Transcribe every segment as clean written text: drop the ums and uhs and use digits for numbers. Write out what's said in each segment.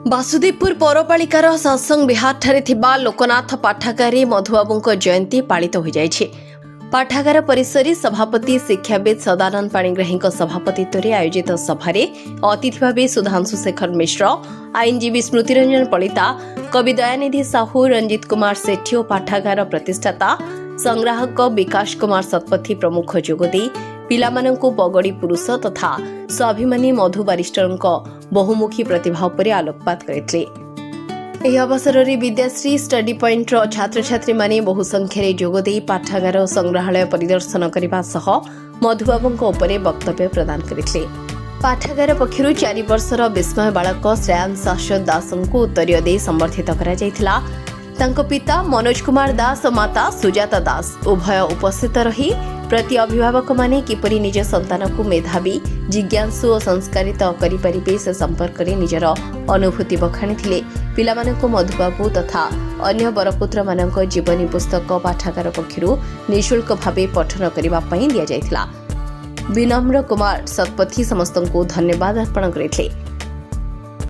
बासुदेवपुर पौरपालिकार सत्संग विहार ठारे थिबा लोकनाथ पाठागारे मधुबाबू जयंती पालित हो जाइछे। पाठागार परिसर सभापति शिक्षाविद सदानंद पाणिग्राही सभापतित्व आयोजित सभारे अतिथि भाव सुधांशु शेखर मिश्र, आईनजीवी स्मृतिरंजन पलिता, कवि दयानिधि साहू, रंजित कुमार सेठी और पाठागार प्रतिष्ठाता संग्राहक विकास कुमार सतपथी प्रमुख जोगदे पिलामानंकु पगड़ी पुरुष तथा स्वाभिमानी मधु बारिस्टरଙ୍କ बहुमुखी प्रतिभा पर आलोकपात करथिले। एही अवसर में विद्याश्री स्टडी पॉइंट छात्र छात्री माने बहु संख्यारे जोगदे पाठागार संग्रहालय परिदर्शन करने सह मधुबाबूଙ୍କ उपरे वक्तव्य प्रदान करथिले। पाठागार पक्षरु 4 वर्षर विस्मय बालक श्रेयांश अशोक दासଙ୍କୁ उत्तरीय दे संबर्धित करा जायथिला। तांको पिता मनोज कुमार दास और माता सुजाता दास उभय उपस्थित रही प्रति अभिभावक माने किपरि निज संतान को मेधावी, जिज्ञासु और संस्कारित करिपारिबे से संपर्क में निजर अनुभूति बखाणी थिले। पिलामानंको मधुबाबू तथा अन्य बरपुत्र मानक जीवनी पुस्तक पाठागार पक्षरु निःशुल्क भावे पठन करबा पई दिया जायथिला। विनम्र कुमार सतपथी समस्तंको धन्यवाद अर्पण करथिले।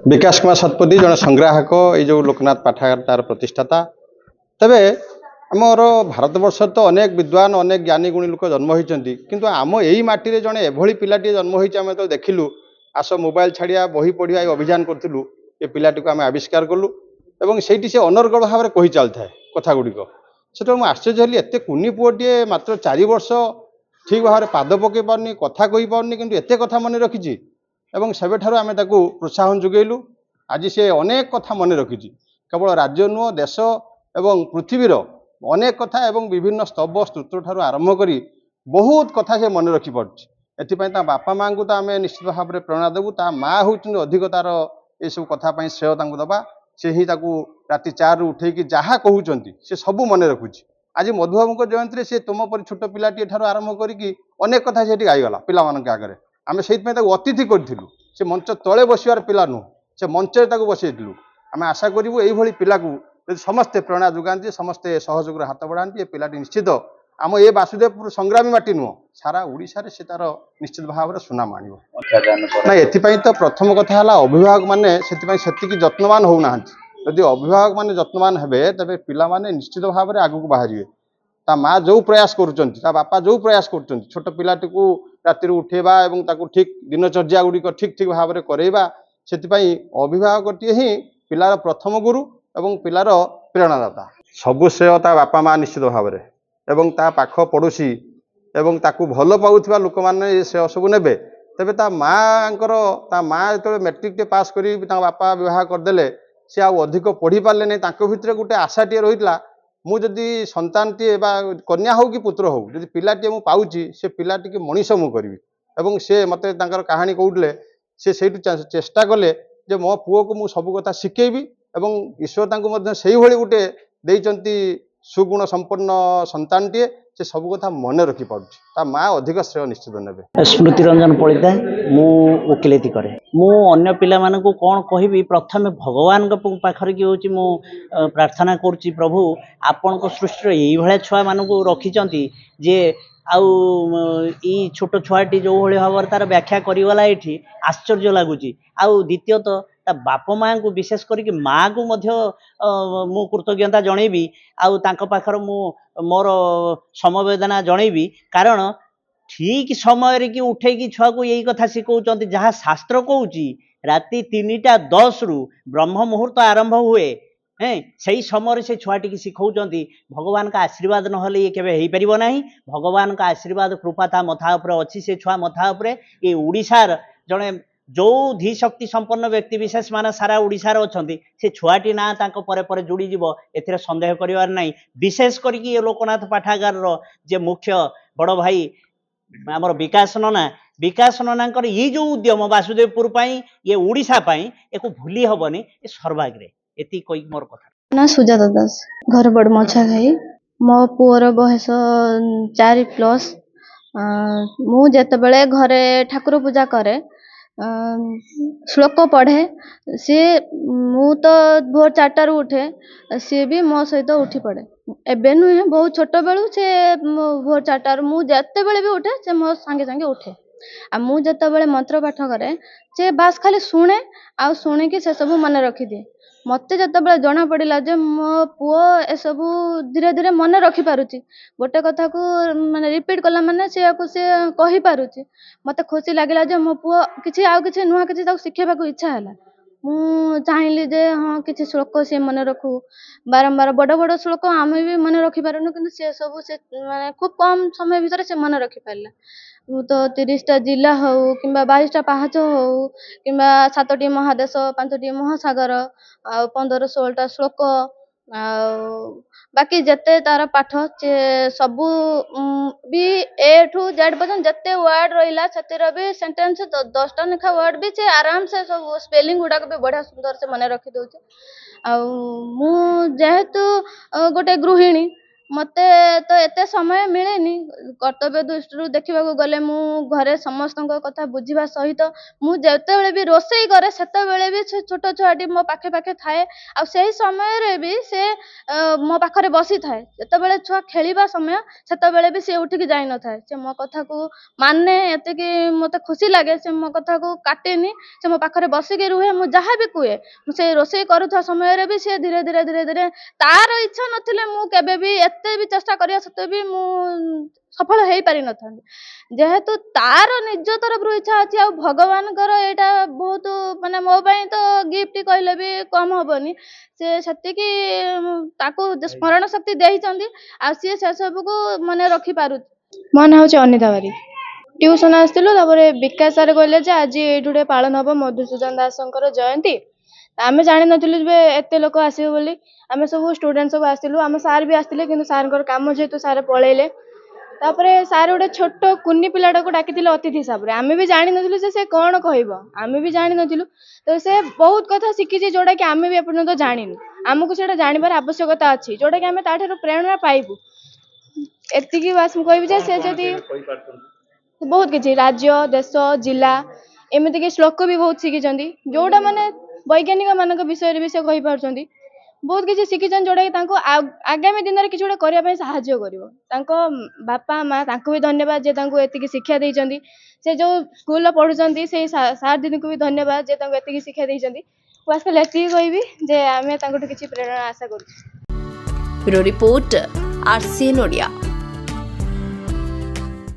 विकास कुमार सतपथी जन संग्राहक ये जो लोकनाथ पाठागार तार प्रतिष्ठाता। तबे आमर भारतवर्ष तो अनेक विद्वान अनेक ज्ञानी गुणी लोक जन्म होती, किंतु आम यही माटी जड़े एभली पिलाटी जन्म होती आम तो देखिलु। आस मोबाइल छाड़िया बही पढ़िया अभियान करूँ ये पिलाटी को आम आविष्कार कलु और से अनर्गल भाव में कही चलता कथा गुड़िक से मुझे आश्चर्य हली। एत कुनी पुओटे मात्र 4 वर्ष ठीक भाव में पाद पकई पारनी, कथा कही पारनी, किंतु एत कथा मन रखी एवं सेबेठारु आमे ताकू प्रोत्साहन जोगेलु। आज से अनेक कथा मन रखी, केवल राज्य नुह देश एवं पृथ्वीर अनेक कथा एवं विभिन्न स्तव स्तोत्र ठारू आरंभ करी बहुत कथा से मन रखी पार्छ। एथिपाई ता बापा माँ को तो आम निश्चित भाव में प्रेरणा देवु। ता माँ होउछन अधिक तार ये सब कथा श्रेय तांको दबा। से ही ताकू राति 4 रु उठेकी जहाँ कहउचंती से सबू मन रखुची। आज मधुबाबू जयंती से तुम पर छोट पिलाटी ठारू आरंभ करी अनेक कथा से गाईगला पिला आगे। आम से अतिथि करूँ से मंच तले बसवार पिला नुह, से मंच बसईलु। आम आशा करूँ यही पिला समस्ते प्रेरणा जोगाती, समस्ते सहयोग हाथ बढ़ाती, ये पिलाटी निश्चित आम ये बासुदेवपुर संग्रामी माटी नुह सारा ओडिशा से तार निश्चित भाव में सुनाम आनिब। ना एथिपाई तो प्रथम कथा है अभिभावक मैंने से जत्नवान होना। यदि अभिभावक मैंने जत्नवान हेबे तबे पिला माने निश्चित भाव में आगू बाहर। ता माँ जो प्रयास करुँच, बापा जो प्रयास कर छोट पिलाटी को राति उठेबा एवं ताकू ठीक दिनचर्या गुड़िक ठीक ठीक भाव में करेबा, से अभिभावकटीए ही पिलार प्रथम गुरु एवं पिलार प्रेरणादाता। सबु श्रेय ता बापा माँ निश्चित भाव में एवं ता पाख पड़ोशी एवं ताकू भल पाउथिबा लोक माने श्रेय सब नेबे। तेबे ता माँ जो मेट्रिक टे पास करी बापा विवाह करदेले से अधिक पढ़ी पारे नहीं। तांको भितर गोटे आशाटे रहीला मु जदि संतान टे कन्या हो कि पुत्र हो जदि पिलाटे मु पाउची से पिलाटी के मनीष मु करी। एवं से मते तांकर कहानी कहूले से चेष्टा कले जे मो पुओ को मु सब कथा शिखेबी एवं ईश्वर तांको मध्य सेही भली गोटे देइचंती सुगुण संपन्न संतान टे से सब कथा मन रखी पारुची। ता माँ अधिक श्रेय निश्चित नेबे। स्मृतिरंजन पलिता मु वकिलती करे। मु अन्य पिला मानकु कोन कहिबी प्रथमे भगवान को पाखरे कि होची मु प्रार्थना करची प्रभु आपन को सृष्टि एई भले छुआ मानकु रखिचंती जे आउ ई छोट छुआटी जो भले भाव तार व्याख्या करिगला एठी आश्चर्य लागुची। आउ द्वितीयत ता बाप माँ को विशेष करी माँ को मध्य मु कृतज्ञता जणेबी। आउ तांको पाखर मु मोर समवेदना जणेबी कारण ठीक समय कि उठे कि छुआ को यही कथा शिखौचंती जहाँ शास्त्र कहूची राति 3:10 रु ब्रह्म मुहूर्त आरंभ हुए हैं सही समय से छुआटी की शिखौचंती। भगवान का आशीर्वाद नहले ये केबे हेई परिबो नाही। भगवान का आशीर्वाद कृपा ता मथा उपरे अछि से छुआ मथा उपरे। ये ओडिशार जणे जो धी शक्ति संपन्न व्यक्ति विशेष माने सारा ओडिशार अछंती से छुआटी ना तांको परे परे जुड़ी जीवो एथिरे संदेह करिवार नाही। विशेष करी ये लोकनाथ पाठागार रो जे मुख्य बड़ भाई आमर विकास नना ये जो उद्यम बासुदेवपुर पाई ये ओडिशा पाई एको भूली हबनी ए सर्वाग्रे एति कोई मोर कथा ना। सुजाता दास घर बड़ मछा खाई मो पुअर बयस 4+ मु जेतेबेले घरे ठाकुर पूजा करे श्लोक पढ़े सी मु तो भोर 4 उठे सी भी मो सहित उठी पड़े। एबे नुहे बहुत छोट बेलू से भोर 4 मु जेते बेले भी उठे से मो संगे संगे उठे। आ मु जेतेबेले मंत्र पाठ करे जे बास खाली शुणे आ शुणिकी से सब मन रखिदिए मते जेतेबेले जना पड़िला जे मो पुओ ए सब धीरे धीरे मन रखी पारुची गोटे कथा को माने रिपीट कला माने से कहि पारुची मते खुशी लागिला जे मो पुओ किछि आ किछि नुवा किछि ताको शिखेबा को इच्छा हला मु चाहली जे हाँ किछि श्लोक से मन रखू बारंबार बड़ बड़ श्लोक आमे भी मन रखी पारुनु किंतु से सब से माने खूब कम समय भीतर से मन रखी पारला तो 30टा जिला हो किंबा 22टा पहाच हो किंबा 7टी महादेश 5टी महासागर आ 15-16टा श्लोक आ बाकी जते तार पाठ से सबू भी ए टू जेड पर्यंत जते वर्ड रहिला सतिर भी सेंटेंस 10टा लेखा वर्ड भी से आराम से सब स्पेलिंग गुडा भी बढ़िया सुंदर से मन रखी दउचे आ मु जेहेतु गोटे गृहिणी मते तो एते समय मिलेनी कर्तव्य दृष्टि देखा गले मु घरे समस्त कथा बुझा सहित मु जेतेबेले भी रोषेई करे सेतेबेले भी छोट छुआटी मो पाखे पाखे थाए आ सेही समय रे भी से मो पाखरे बसी थाए जेतेबेले छुआ खेलिबा समय सेतेबेले भी से उठिकी जाई न थाए से मो कथा को माने एते कि मते खुशी लागे से मो कथा को काटेनी से मो पाखरे बसिके रुहे मु जहा भी कुए से रोषेई करूथा समय रे भी से धीरे धीरे धीरे धीरे तार इच्छा नथिले मु केबे भी एते भी चेष्टा करिया सते भी मु सफल हेई पारि न थांदी जेहेतु तार निज तरफ इच्छा अछि आ भगवान कर एटा बहुत माने मो पई तो गिफ्ट कहले भी कम होबनी से सत्य कि ताको स्मरण शक्ति देहि चंदी आ से सब को माने रखी पारु मन होचे अनिता बारी ट्यूशन आस्तिलु तापरे विकास सर कहले जे आज एठुडे पालन हबो मधुसूदन दासंकर जयंती आमे जानि नथिलु जे एते लोक आसीबो बोली आमे सब स्टूडेंट सब आस्तिलु आमे सार भी आस्तिले किंतु सारंकर काम जेतु सार पळेले तापरे सार गोटे छोट कुन्नी पिलाटा को डाकिथिले अतिथि हिसाब रे आमे भी जानि नथिलु जे से कोन कहइबो आमे भी जानि नथिलु तो से बहुत कथा शिखिछि जोडा कि आमे भी एपर्यंत जानिनु हमकु सेटा जानिबार आवश्यकता अछि जोडा कि आमे ताठारो प्रेरणा पाइबु एति की बास मु कहबि जे से जति बहुत किछि राज्य देश जिला एमिति के श्लोक भी बहुत शिखिछंती जोडा माने वैज्ञानिक मानक विषय रे भी से कहि पारछंती बहुत किसी शिखिछन जोड़ा कि आगामी दिन में किसी गोटे करने साहाय्य करिवो तांको बापा माँ तांको भी धन्यवाद जे तांको एतिकी शिक्षा देइछंती से जो स्कूल पढ़ुछंती से सार दीदी को भी धन्यवाद जे तांको एतिकी शिक्षा देइछंती वास्तव एतिकी कहबी जे आमे तांको किछि प्रेरणा आशा करू। Bureau report RCN Odia.